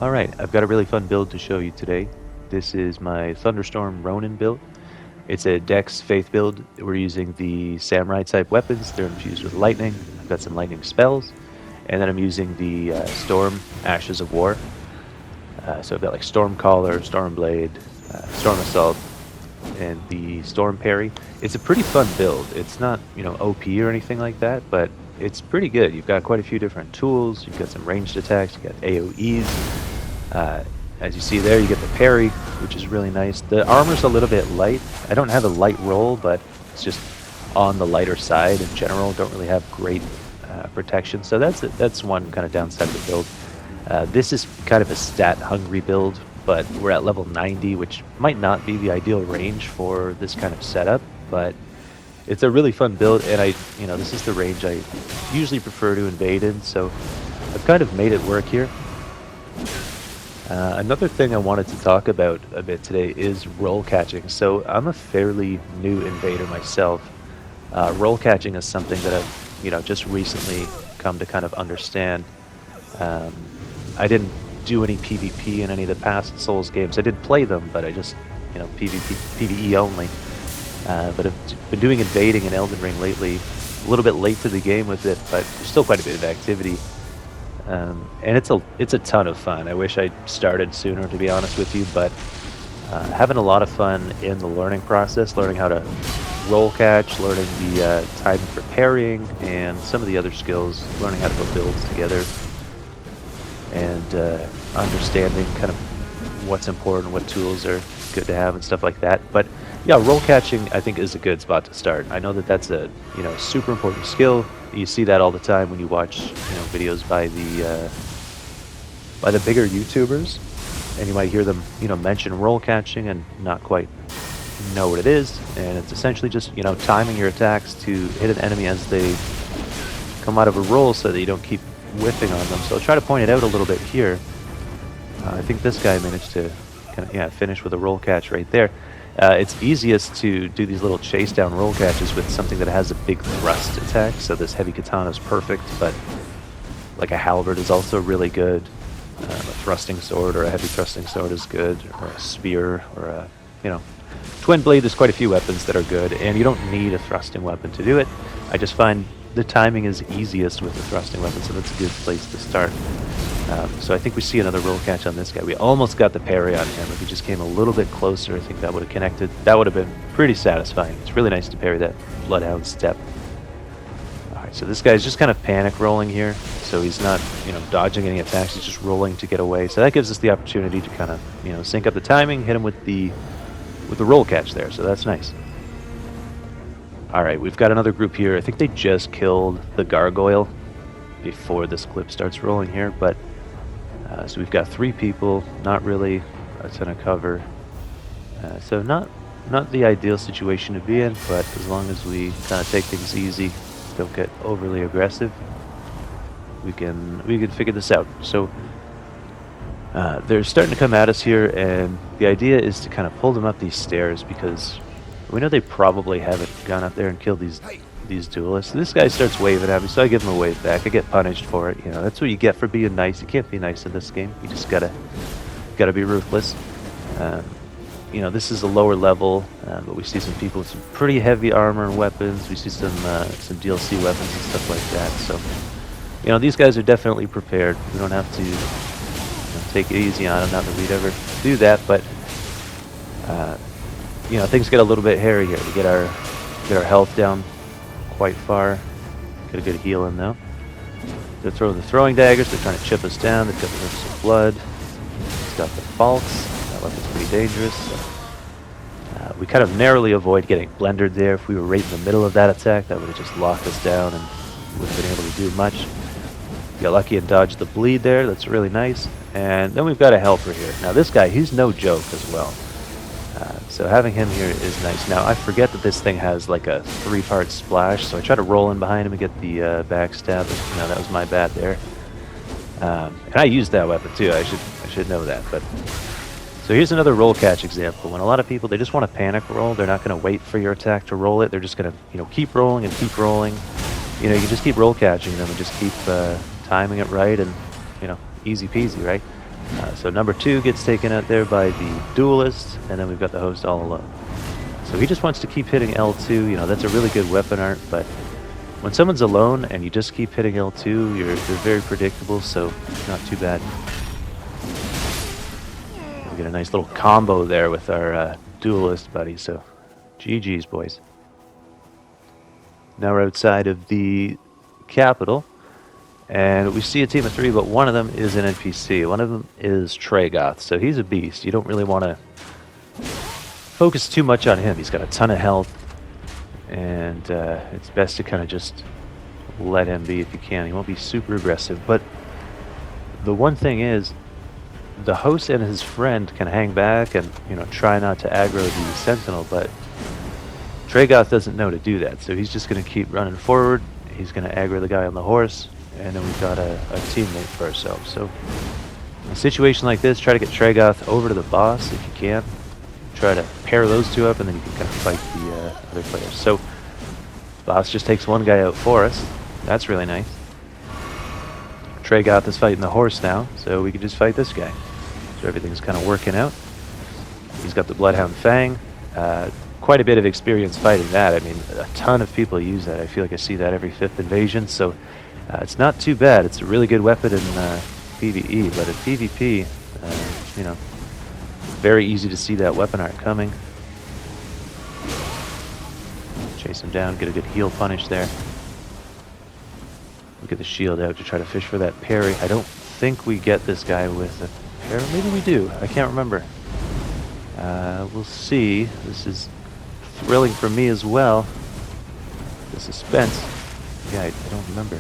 Alright, I've got a really fun build to show you today. This is my Thunderstorm Ronin build. It's a Dex Faith build. We're using the Samurai type weapons. They're infused with lightning. I've got some lightning spells. And then I'm using the Storm Ashes of War. So I've got like Storm Caller, Storm Blade, Storm Assault, and the Storm Parry. It's a pretty fun build. It's not, OP or anything like that, but it's pretty good. You've got quite a few different tools. You've got some ranged attacks. You've got AoEs. Uh, as you see there, you get the parry, which is really nice. The armor's a little bit light. I don't have a light roll, but it's just on the lighter side in general. Don't really have great protection, so that's one kind of downside of the build. This is kind of a stat-hungry build, but we're at level 90, which might not be the ideal range for this kind of setup, but it's a really fun build, and this is the range I usually prefer to invade in, so I've kind of made it work here. Another thing I wanted to talk about a bit today is roll catching. So I'm a fairly new invader myself. Roll catching is something that I've just recently come to kind of understand. Um, I didn't do any PvP in any of the past Souls games. I did play them, but I just PvP, PvE only. But I've been doing invading in Elden Ring lately. A little bit late to the game with it, but there's still quite a bit of activity. And it's a ton of fun. I wish I started sooner, to be honest with you, but having a lot of fun in the learning process, learning how to roll catch, learning the timing for parrying, and some of the other skills, learning how to put builds together, and understanding kind of what's important, what tools are good to have, and stuff like that. But yeah, roll catching I think is a good spot to start. I know that that's a super important skill. You see that all the time when you watch videos by the bigger YouTubers, and you might hear them mention roll catching and not quite know what it is. And it's essentially just timing your attacks to hit an enemy as they come out of a roll, so that you don't keep whiffing on them. So I'll try to point it out a little bit here. I think this guy managed to kind of finish with a roll catch right there. It's easiest to do these little chase down roll catches with something that has a big thrust attack. So this heavy katana is perfect, but like a halberd is also really good. A thrusting sword or a heavy thrusting sword is good, or a spear, or a twin blade. There's quite a few weapons that are good, and you don't need a thrusting weapon to do it. I just find the timing is easiest with the thrusting weapon, so that's a good place to start. So I think we see another roll catch on this guy. We almost got the parry on him. If he just came a little bit closer, I think that would have connected. That would have been pretty satisfying. It's really nice to parry that Bloodhound step. Alright, so this guy's just kind of panic rolling here. So he's not, dodging any attacks. He's just rolling to get away. So that gives us the opportunity to kind of, sync up the timing, hit him with the roll catch there. So that's nice. Alright, we've got another group here. I think they just killed the gargoyle before this clip starts rolling here, but so we've got 3 people, not really a ton of cover. So not the ideal situation to be in, but as long as we kind of take things easy, don't get overly aggressive, we can figure this out. So they're starting to come at us here, and the idea is to kind of pull them up these stairs, because we know they probably haven't gone up there and killed these duelists. This guy starts waving at me, so I give him a wave back. I get punished for it. That's what you get for being nice. You can't be nice in this game. You just gotta be ruthless. This is a lower level, but we see some people with some pretty heavy armor and weapons. We see some DLC weapons and stuff like that. So, these guys are definitely prepared. We don't have to take it easy on them. Not that we'd ever do that, but things get a little bit hairy here. We get our health down quite far. Get a good heal in though. They're throwing the throwing daggers. They're trying to chip us down. They've got the rivers of blood. He's got the faults. That weapon's pretty dangerous. So, we kind of narrowly avoid getting blendered there. If we were right in the middle of that attack, that would have just locked us down and wouldn't have been able to do much. We got lucky and dodged the bleed there. That's really nice. And then we've got a helper here. Now this guy, he's no joke as well. So having him here is nice. Now I forget that this thing has like a 3-part splash, so I try to roll in behind him and get the backstab. That was my bad there. And I used that weapon too. I should know that. But so here's another roll catch example. When a lot of people, they just want to panic roll. They're not going to wait for your attack to roll it. They're just going to keep rolling and keep rolling. You just keep roll catching them and just keep timing it right, and easy peasy, right? So number 2 gets taken out there by the duelist, and then we've got the host all alone. So he just wants to keep hitting L2. You know, that's a really good weapon art, but when someone's alone and you just keep hitting L2, they're very predictable, so not too bad. We get a nice little combo there with our duelist buddy, so GG's, boys. Now we're outside of the capital, and we see a team of 3, but one of them is an NPC. One of them is Tragoth, so he's a beast. You don't really want to focus too much on him. He's got a ton of health, and it's best to kind of just let him be if you can. He won't be super aggressive, but the one thing is, the host and his friend can hang back and, you know, try not to aggro the sentinel, but Tragoth doesn't know to do that, so he's just going to keep running forward. He's going to aggro the guy on the horse, and then we've got a teammate for ourselves. So in a situation like this, try to get Tragoth over to the boss if you can. Try to pair those two up, and then you can kind of fight the other players. So boss just takes one guy out for us. That's really nice. Tragoth is fighting the horse now, so we can just fight this guy. So everything's kind of working out. He's got the Bloodhound Fang. Quite a bit of experience fighting that. I mean, a ton of people use that. I feel like I see that every 5th invasion, so it's not too bad. It's a really good weapon in PvE, but in PvP, you know, very easy to see that weapon art coming. Chase him down, get a good heal punish there. We'll get the shield out to try to fish for that parry. I don't think we get this guy with a parry. Maybe we do. I can't remember. We'll see. This is thrilling for me as well. The suspense. Yeah, I don't remember.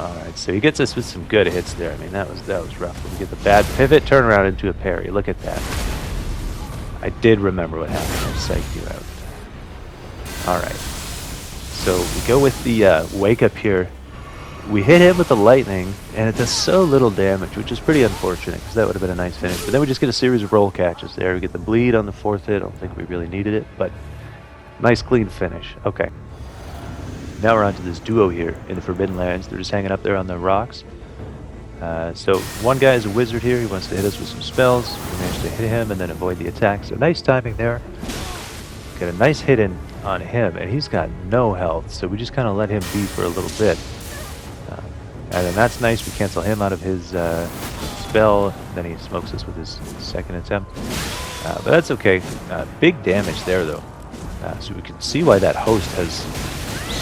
Alright, so he gets us with some good hits there. I mean, that was rough. We get the bad pivot, turn around into a parry. Look at that. I did remember what happened. I psyched you out. Alright. So we go with the wake up here. We hit him with the lightning, and it does so little damage, which is pretty unfortunate, because that would have been a nice finish. But then we just get a series of roll catches there. We get the bleed on the 4th hit. I don't think we really needed it, but nice clean finish. Okay. Now we're on to this duo here in the Forbidden Lands. They're just hanging up there on the rocks. So one guy is a wizard here. He wants to hit us with some spells. We managed to hit him and then avoid the attack. So nice timing there. Get a nice hit in on him, and he's got no health. So we just kind of let him be for a little bit. And then that's nice. We cancel him out of his spell. Then he smokes us with his 2nd attempt. But that's okay. Big damage there, though. So we can see why that host has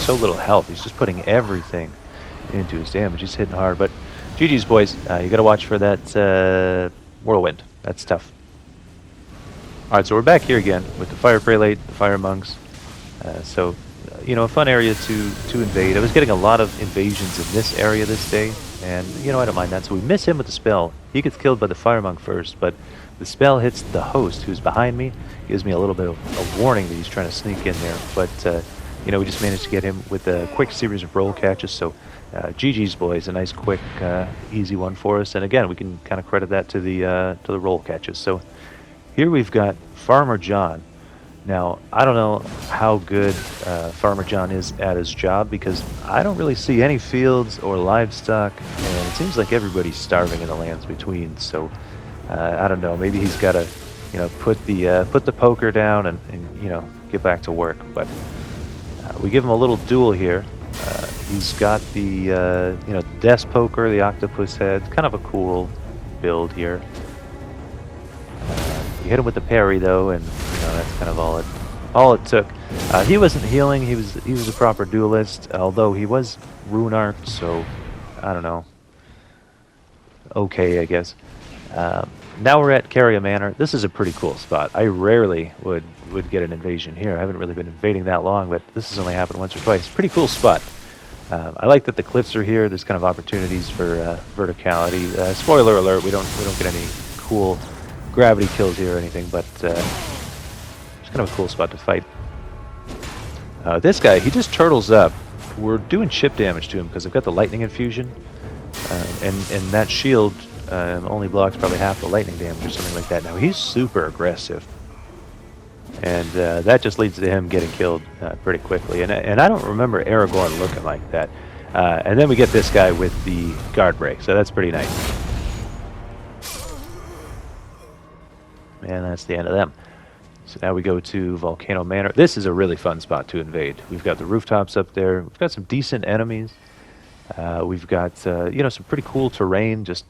so little health. He's just putting everything into his damage. He's hitting hard. But GG's, boys. You got to watch for that whirlwind. That's tough. All right, so we're back here again with the Fire Prelate, the Fire Monks. So, you know, a fun area to invade. I was getting a lot of invasions in this area this day, and, you know, I don't mind that. So we miss him with the spell. He gets killed by the Fire Monk first, but the spell hits the host, who's behind me. Gives me a little bit of a warning that he's trying to sneak in there. But, you know, we just managed to get him with a quick series of roll catches. So, GG's, boys. A nice, quick, easy one for us. And, again, we can kind of credit that to the roll catches. So here we've got Farmer John. Now, I don't know how good Farmer John is at his job, because I don't really see any fields or livestock, and it seems like everybody's starving in the lands between. So, I don't know. Maybe he's got to, you know, put the poker down and you know, get back to work. But we give him a little duel here. He's got the you know, desk poker, the octopus head. Kind of a cool build here. We hit him with the parry though, and you know, that's kind of all it took. He wasn't healing. He was a proper duelist, although he was rune art, so I don't know. Okay, I guess. Now we're at Caria Manor. This is a pretty cool spot. I rarely would get an invasion here. I haven't really been invading that long, but this has only happened once or twice. Pretty cool spot. I like that the cliffs are here. There's kind of opportunities for verticality. Spoiler alert: we don't get any cool gravity kills here or anything, but it's kind of a cool spot to fight. This guy, he just turtles up. We're doing chip damage to him because I've got the lightning infusion, and that shield only blocks probably half the lightning damage or something like that. Now he's super aggressive, and that just leads to him getting killed pretty quickly. And I don't remember Aragorn looking like that. And then we get this guy with the guard break, so that's pretty nice. And that's the end of them. So now we go to Volcano Manor. This is a really fun spot to invade. We've got the rooftops up there. We've got some decent enemies. We've got some pretty cool terrain. Just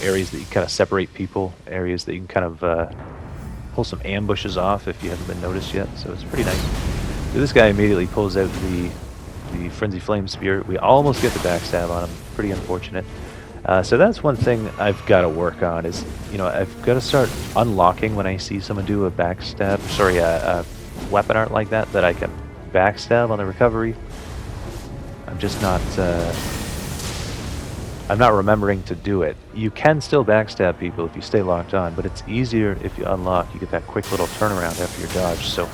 areas that you kind of separate people. Areas that you can kind of pull some ambushes off if you haven't been noticed yet. So it's pretty nice. So this guy immediately pulls out the Frenzy Flame Spear. We almost get the backstab on him. Pretty unfortunate. So that's one thing I've got to work on is, I've got to start unlocking when I see someone do a backstab, a weapon art like that I can backstab on the recovery. I'm just not, I'm not remembering to do it. You can still backstab people if you stay locked on, but it's easier if you unlock. You get that quick little turnaround after your dodge, so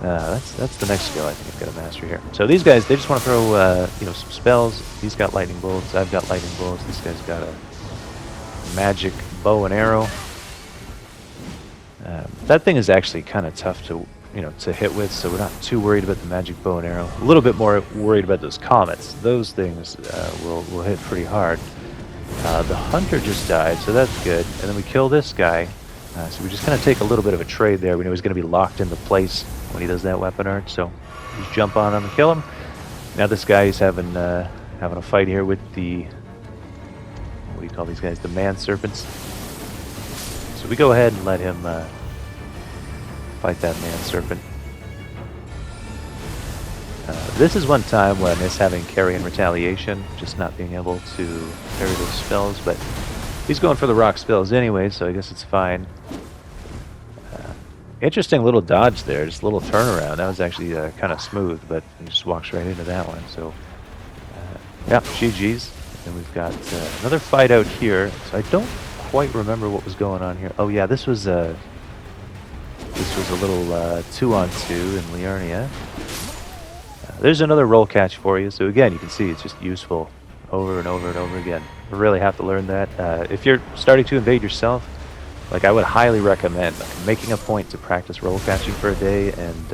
that's the next skill I think I've got to master here. So these guys, they just want to throw, some spells. He's got lightning bolts. I've got lightning bolts. This guy's got a magic bow and arrow. That thing is actually kind of tough to hit with, so we're not too worried about the magic bow and arrow. A little bit more worried about those comets. Those things will hit pretty hard. The hunter just died, so that's good. And then we kill this guy. So we just kind of take a little bit of a trade there. We know he's going to be locked into place when he does that weapon art, so just jump on him and kill him. Now this guy is having a fight here with the, what do you call these guys? The man serpents. So we go ahead and let him fight that man serpent. This is one time where I miss having carry and retaliation, just not being able to carry those spells, but he's going for the rock spells anyway, so I guess it's fine. Interesting little dodge there, just a little turnaround. That was actually kind of smooth, but he just walks right into that one. So, yeah, GG's. And we've got another fight out here. So I don't quite remember what was going on here. Oh yeah, this was a little 2-on-2 in Liurnia. There's another roll catch for you. So again, you can see it's just useful over and over and over again. You really have to learn that. If you're starting to invade yourself, I would highly recommend making a point to practice roll catching for a day, and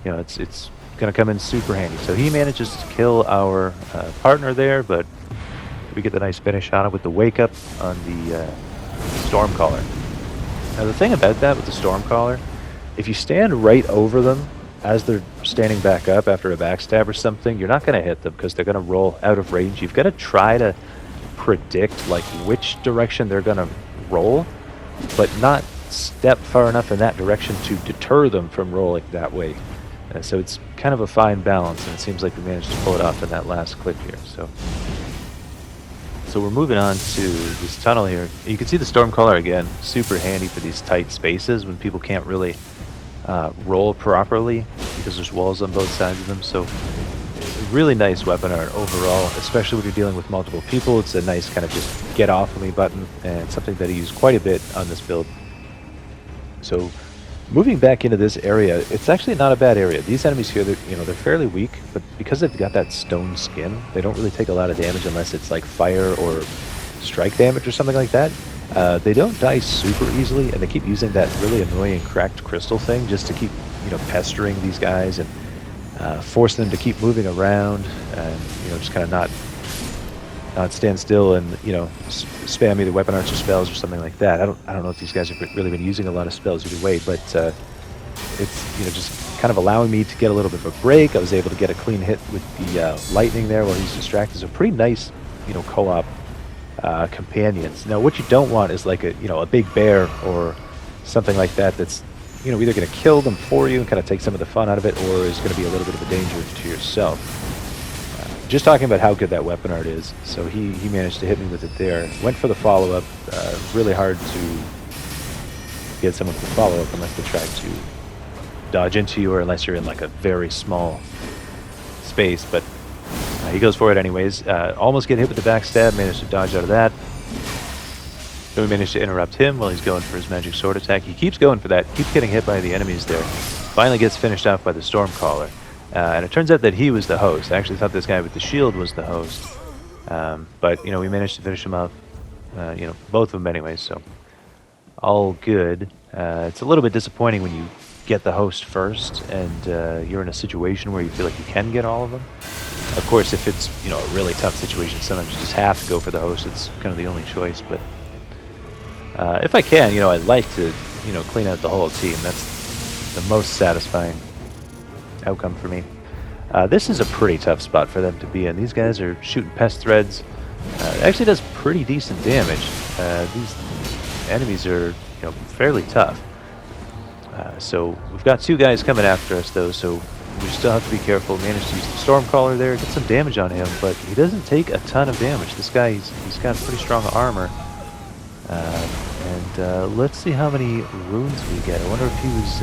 it's going to come in super handy. So he manages to kill our partner there, but we get the nice finish on it with the wake up on the Stormcaller. Now the thing about that with the Stormcaller, if you stand right over them as they're standing back up after a backstab or something, you're not going to hit them because they're going to roll out of range. You've got to try to predict which direction they're going to roll, but not step far enough in that direction to deter them from rolling that way. So it's kind of a fine balance, and it seems like we managed to pull it off in that last clip here. So we're moving on to this tunnel here. You can see the Stormcaller again, super handy for these tight spaces when people can't really roll properly because there's walls on both sides of them. So really nice weapon art overall, especially when you're dealing with multiple people. It's a nice kind of just get off of me button, and something that I use quite a bit on this build. So moving back into this area, it's actually not a bad area. These enemies here, they're fairly weak, but because they've got that stone skin, they don't really take a lot of damage unless it's like fire or strike damage or something like that. They don't die super easily, and they keep using that really annoying cracked crystal thing just to keep pestering these guys and forcing them to keep moving around, and just kind of not stand still and spam either weapon arts or spells or something like that. I don't know if these guys have really been using a lot of spells either way, but it's just kind of allowing me to get a little bit of a break. I was able to get a clean hit with the lightning there while he's distracted. So pretty nice co-op companions. Now what you don't want is like a big bear or something like that that's either going to kill them for you and kind of take some of the fun out of it, or is going to be a little bit of a danger to yourself. Just talking about how good that weapon art is. So he managed to hit me with it there. Went for the follow-up. Really hard to get someone to follow up unless they try to dodge into you, or unless you're in like a very small space. But he goes for it anyways. Almost get hit with the backstab. Managed to dodge out of that. Then we managed to interrupt him while he's going for his magic sword attack. He keeps going for that. Keeps getting hit by the enemies there. Finally gets finished off by the Stormcaller. And it turns out that he was the host. I actually thought this guy with the shield was the host. But, we managed to finish him off, both of them anyway, so all good. It's a little bit disappointing when you get the host first, and you're in a situation where you feel like you can get all of them. Of course, if it's a really tough situation, sometimes you just have to go for the host. It's kind of the only choice. But if I can, I'd like to clean out the whole team. That's the most satisfying outcome for me. This is a pretty tough spot for them to be in. These guys are shooting pest threads. It actually does pretty decent damage. These enemies are fairly tough. So we've got 2 guys coming after us though, so we still have to be careful. Managed to use the Stormcaller there, get some damage on him, but he doesn't take a ton of damage. This guy, he's got pretty strong armor. Let's see how many runes we get. I wonder if he was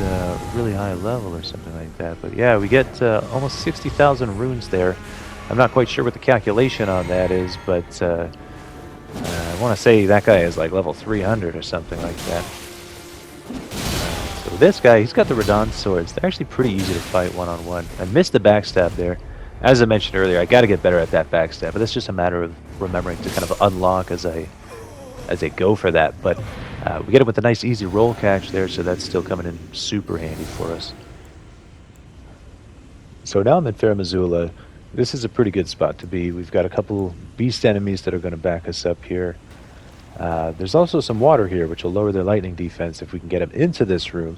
really high level or something like that. But yeah, we get almost 60,000 runes there. I'm not quite sure what the calculation on that is, but I want to say that guy is like level 300 or something like that. So this guy, he's got the Radon swords. They're actually pretty easy to fight one-on-one. I missed the backstab there. As I mentioned earlier, I got to get better at that backstab, but that's just a matter of remembering to kind of unlock as I go for that. But we get it with a nice easy roll catch there, so that's still coming in super handy for us. So now I'm in Fair Missoula. This is a pretty good spot to be. We've got a couple beast enemies that are going to back us up here. There's also some water here, which will lower their lightning defense if we can get them into this room.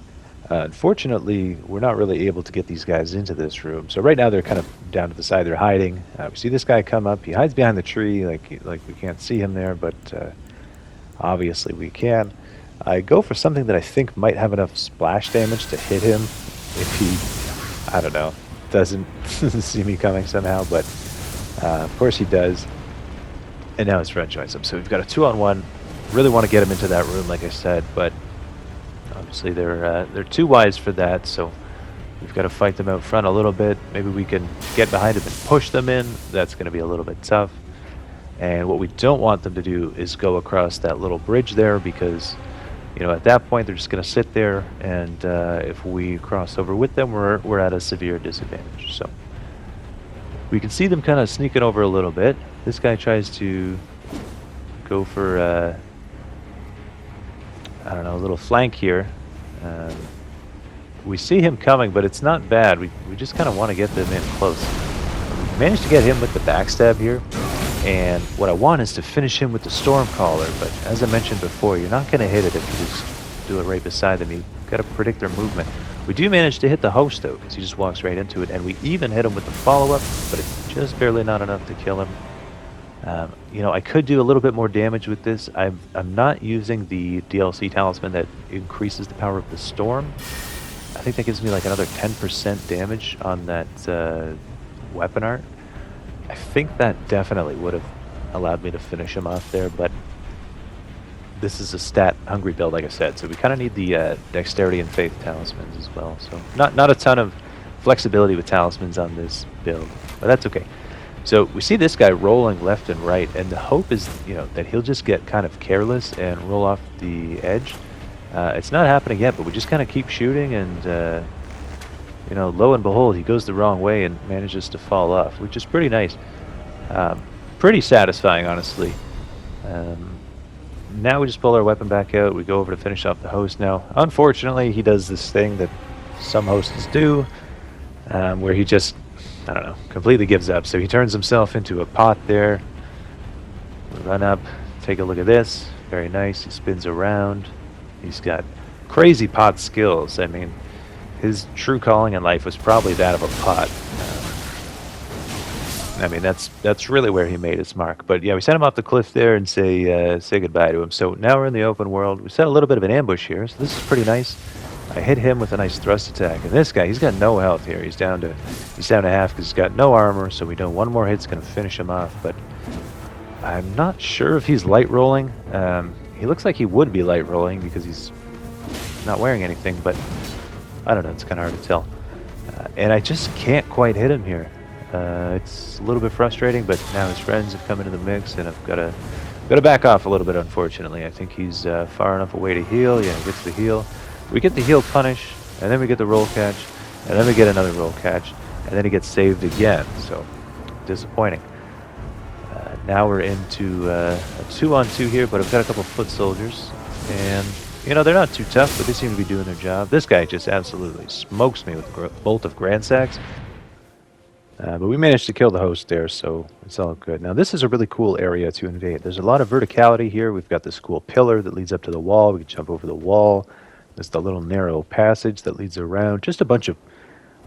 Unfortunately, we're not really able to get these guys into this room. So right now they're kind of down to the side. They're hiding. We see this guy come up. He hides behind the tree, like we can't see him there, but obviously we can. I go for something that I think might have enough splash damage to hit him if he, I don't know, doesn't see me coming somehow, but of course he does. And now his friend joins him. So we've got a 2-on-1. Really want to get him into that room, like I said, but obviously they're too wise for that, so we've got to fight them out front a little bit. Maybe we can get behind them and push them in. That's going to be a little bit tough. And what we don't want them to do is go across that little bridge there, because at that point they're just going to sit there, and if we cross over with them, we're at a severe disadvantage. So we can see them kind of sneaking over a little bit. This guy tries to go for I don't know, a little flank here. We see him coming, but it's not bad. We just kind of want to get them in close. We managed to get him with the backstab here, and what I want is to finish him with the Stormcaller, but as I mentioned before, you're not going to hit it if you just do it right beside them. You've got to predict their movement. We do manage to hit the host, though, because he just walks right into it, and we even hit him with the follow-up, but it's just barely not enough to kill him. I could do a little bit more damage with this. I'm not using the DLC talisman that increases the power of the storm. I think that gives me like another 10% damage on that weapon art. I think that definitely would have allowed me to finish him off there, but this is a stat-hungry build, like I said, so we kind of need the Dexterity and Faith talismans as well. So not a ton of flexibility with talismans on this build, but that's okay. So we see this guy rolling left and right, and the hope is, that he'll just get kind of careless and roll off the edge. It's not happening yet, but we just kind of keep shooting, and lo and behold, he goes the wrong way and manages to fall off, which is pretty nice. Pretty satisfying, honestly. Now we just pull our weapon back out. We go over to finish off the host now. Unfortunately, he does this thing that some hosts do, where he just, I don't know, completely gives up. So he turns himself into a pot there. We run up, take a look at this. Very nice. He spins around. He's got crazy pot skills. I mean, his true calling in life was probably that of a pot. I mean, that's really where he made his mark. But yeah, we sent him off the cliff there and say goodbye to him. So now we're in the open world. We set a little bit of an ambush here, so this is pretty nice. I hit him with a nice thrust attack, and this guy, he's got no health here. He's down to half because he's got no armor. So we know one more hit's gonna finish him off. But I'm not sure if he's light rolling. He looks like he would be light rolling because he's not wearing anything. But I don't know. It's kind of hard to tell. And I just can't quite hit him here. It's a little bit frustrating, but now his friends have come into the mix, and I've got to back off a little bit. Unfortunately, I think he's far enough away to heal. Yeah, he gets the heal. We get the heal punish, and then we get the roll catch, and then we get another roll catch, and then he gets saved again. So disappointing. Now we're into a 2-on-2 here, but I've got a couple foot soldiers, and You know, they're not too tough, but they seem to be doing their job. This guy just absolutely smokes me with a bolt of Grand Sacks. But we managed to kill the host there, so it's all good. Now, this is a really cool area to invade. There's a lot of verticality here. We've got this cool pillar that leads up to the wall. We can jump over the wall. There's the little narrow passage that leads around. Just a bunch of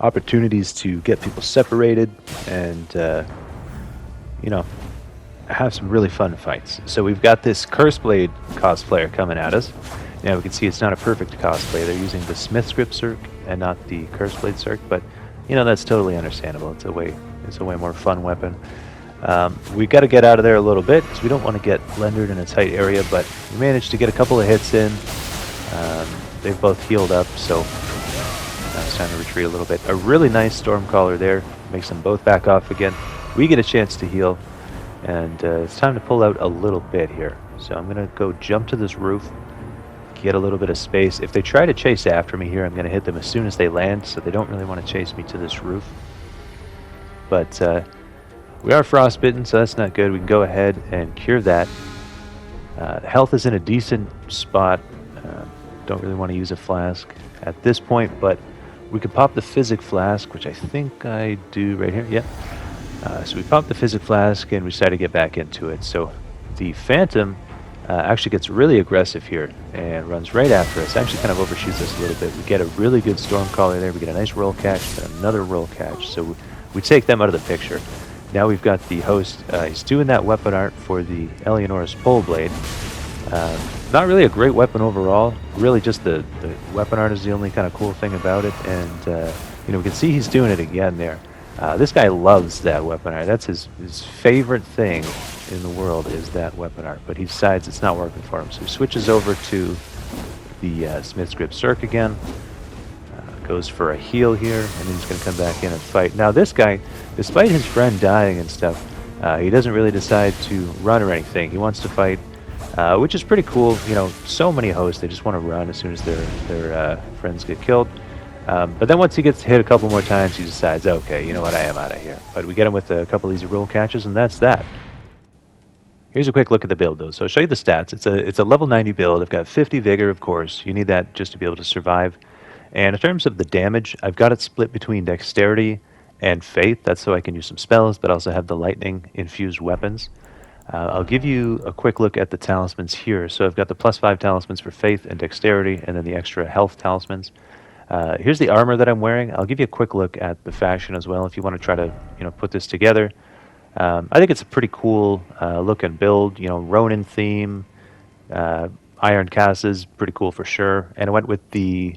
opportunities to get people separated and, you know, have some really fun fights. So we've got this Curseblade cosplayer coming at us. Now we can see it's not a perfect cosplay. They're using the Smith Script Circ and not the Curseblade Circ, but you know, that's totally understandable. It's a way more fun weapon. We got to get out of there a little bit because we don't want to get lendered in a tight area, but we managed to get a couple of hits in. They've both healed up, so now it's time to retreat a little bit. A really nice Stormcaller there. Makes them both back off again. We get a chance to heal, and it's time to pull out a little bit here. So I'm going to go jump to this roof, get a little bit of space. If they try to chase after me here, I'm going to hit them as soon as they land, so they don't really want to chase me to this roof. But we are frostbitten, so that's not good. We can go ahead and cure that. Health is in a decent spot. Don't really want to use a flask at this point, but we could pop the Physic Flask, which I think I do right here. Yep. So we pop the Physic Flask, and we decide to get back into it. So the Phantom actually gets really aggressive here and runs right after us. Actually kind of overshoots us a little bit. We get a really good Stormcaller there. We get a nice roll catch, then another roll catch. So we take them out of the picture. Now we've got the host. He's doing that weapon art for the Eleonora's Pole Blade. Not really a great weapon overall. Really just the weapon art is the only kind of cool thing about it. And, you know, we can see he's doing it again there. This guy loves that weapon art. That's his favorite thing in the world is that weapon art. But he decides it's not working for him. So he switches over to the Smith Script Circ again. Goes for a heal here, and then he's going to come back in and fight. Now this guy, despite his friend dying and stuff, he doesn't really decide to run or anything. He wants to fight, which is pretty cool. You know, so many hosts, they just want to run as soon as their friends get killed. But then once he gets hit a couple more times, he decides, okay, you know what, I am out of here. But we get him with a couple easy roll catches, and that's that. Here's a quick look at the build, though. So I'll show you the stats. It's a level 90 build. I've got 50 Vigor, of course. You need that just to be able to survive. And in terms of the damage, I've got it split between Dexterity and Faith. That's so I can use some spells, but also have the Lightning-infused weapons. I'll give you a quick look at the talismans here. So I've got the +5 talismans for Faith and Dexterity, and then the extra health talismans. Here's the armor that I'm wearing. I'll give you a quick look at the fashion as well if you want to try to put this together. I think it's a pretty cool look and build. You know, Ronin theme, Iron Casas, pretty cool for sure. And I went with the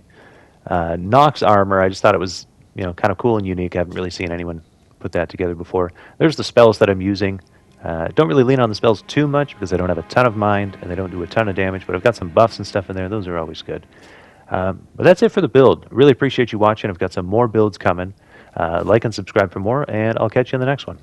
Nox armor. I just thought it was kind of cool and unique. I haven't really seen anyone put that together before. There's the spells that I'm using. Don't really lean on the spells too much because I don't have a ton of mind and they don't do a ton of damage, but I've got some buffs and stuff in there. Those are always good. But that's it for the build. Really appreciate you watching. I've got some more builds coming. Like and subscribe for more, and I'll catch you in the next one.